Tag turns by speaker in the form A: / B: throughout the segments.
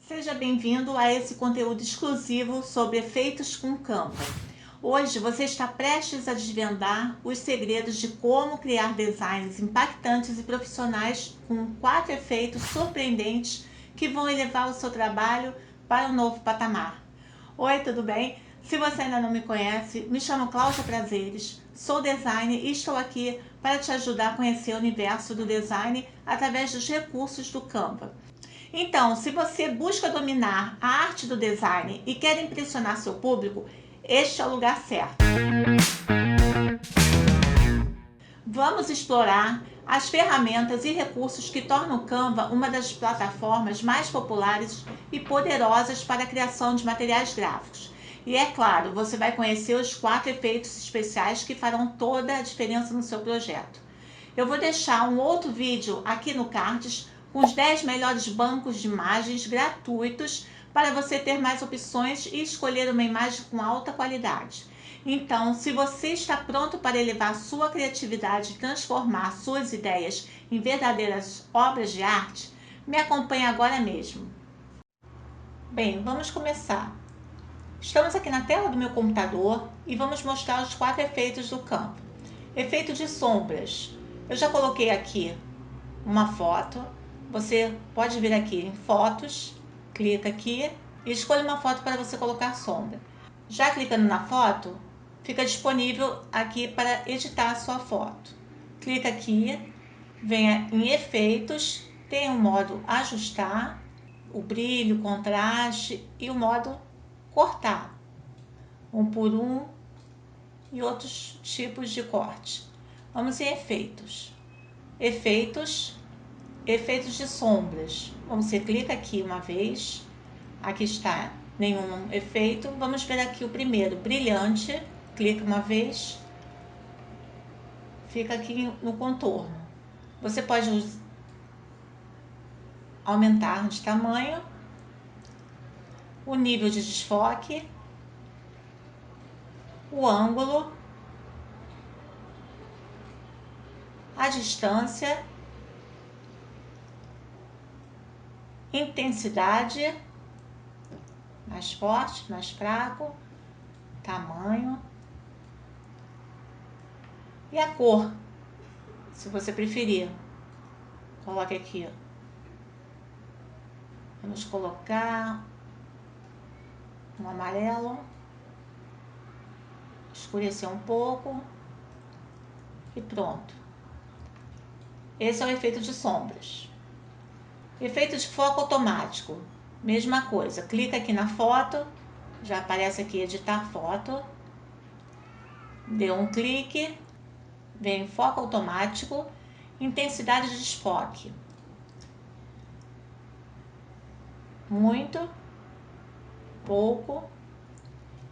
A: Seja bem-vindo a esse conteúdo exclusivo sobre efeitos com Canva. Hoje você está prestes a desvendar os segredos de como criar designs impactantes e profissionais com 4 efeitos surpreendentes que vão elevar o seu trabalho para um novo patamar. Oi, tudo bem? Se você ainda não me conhece, me chamo Cláudia Prazeres, sou designer e estou aqui para te ajudar a conhecer o universo do design através dos recursos do Canva. Então, se você busca dominar a arte do design e quer impressionar seu público, este é o lugar certo. Vamos explorar as ferramentas e recursos que tornam o Canva uma das plataformas mais populares e poderosas para a criação de materiais gráficos. E é claro, você vai conhecer os 4 efeitos especiais que farão toda a diferença no seu projeto. Eu vou deixar um outro vídeo aqui no Cards com os 10 melhores bancos de imagens gratuitos para você ter mais opções e escolher uma imagem com alta qualidade. Então, se você está pronto para elevar sua criatividade e transformar suas ideias em verdadeiras obras de arte, me acompanhe agora mesmo. Bem, vamos começar. Estamos aqui na tela do meu computador e vamos mostrar os 4 efeitos do Canva. Efeito de sombras. Eu já coloquei aqui uma foto. Você pode vir aqui em fotos, clica aqui e escolha uma foto para você colocar sombra. Já clicando na foto, fica disponível aqui para editar a sua foto. Clica aqui, venha em efeitos, tem o modo ajustar, o brilho, o contraste e o modo cortar, um por um e outros tipos de corte. Vamos em efeitos. Efeitos de sombras. Você clica aqui uma vez, aqui está nenhum efeito. Vamos ver aqui o primeiro, brilhante. Clica uma vez, fica aqui no contorno. Você pode aumentar de tamanho, o nível de desfoque, o ângulo, a distância, intensidade, mais forte, mais fraco, tamanho e a cor, se você preferir. Coloque aqui. Vamos colocar um amarelo, escurecer um pouco e pronto. Esse é o efeito de sombras. Efeito de foco automático, mesma coisa, clica aqui na foto, já aparece aqui editar foto, dê um clique, vem foco automático, intensidade de desfoque, muito, pouco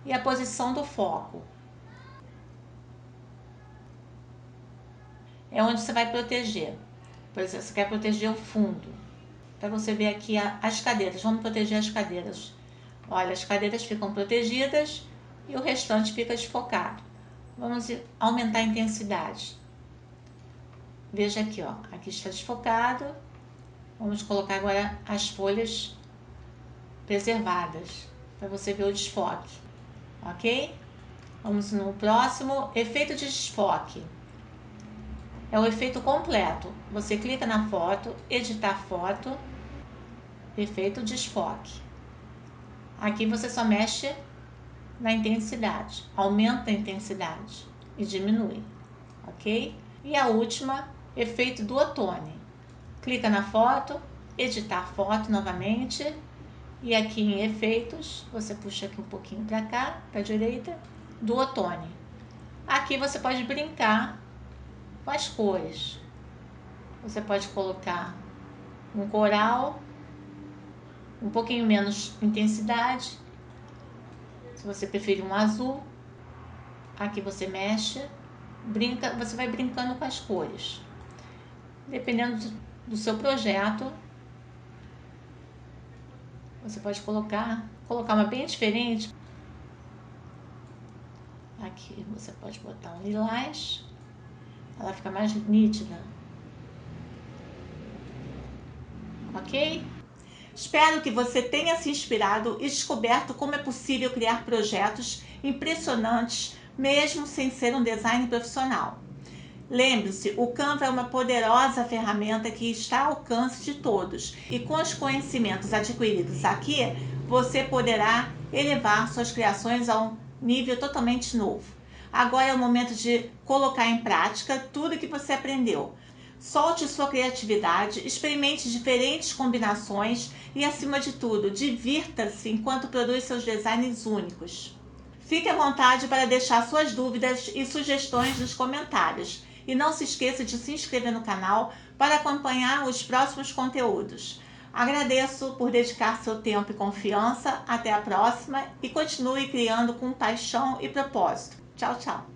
A: e a posição do foco. É onde você vai proteger. Por exemplo, você quer proteger o fundo. Para você ver aqui as cadeiras, vamos proteger as cadeiras. Olha, as cadeiras ficam protegidas e o restante fica desfocado. Vamos aumentar a intensidade. Veja aqui, ó, aqui está desfocado. Vamos colocar agora as folhas preservadas, para você ver o desfoque, ok? Vamos no próximo, efeito de desfoque. É o efeito completo. Você clica na foto, editar foto, efeito desfoque. Aqui você só mexe na intensidade, aumenta a intensidade e diminui, ok? E a última, efeito duotone. Clica na foto, editar foto novamente e aqui em efeitos, você puxa aqui um pouquinho para cá, para a direita, duotone. Aqui você pode brincar com as cores. Você pode colocar um coral, um pouquinho menos intensidade. Se você preferir um azul, aqui você mexe, brinca, você vai brincando com as cores. Dependendo do seu projeto, você pode colocar uma bem diferente. Aqui você pode botar um lilás, ela fica mais nítida. Ok? Espero que você tenha se inspirado e descoberto como é possível criar projetos impressionantes, mesmo sem ser um design profissional. Lembre-se, o Canva é uma poderosa ferramenta que está ao alcance de todos e com os conhecimentos adquiridos aqui, você poderá elevar suas criações a um nível totalmente novo. Agora é o momento de colocar em prática tudo que você aprendeu. Solte sua criatividade, experimente diferentes combinações e, acima de tudo, divirta-se enquanto produz seus designs únicos. Fique à vontade para deixar suas dúvidas e sugestões nos comentários. E não se esqueça de se inscrever no canal para acompanhar os próximos conteúdos. Agradeço por dedicar seu tempo e confiança. Até a próxima e continue criando com paixão e propósito. Tchau, tchau!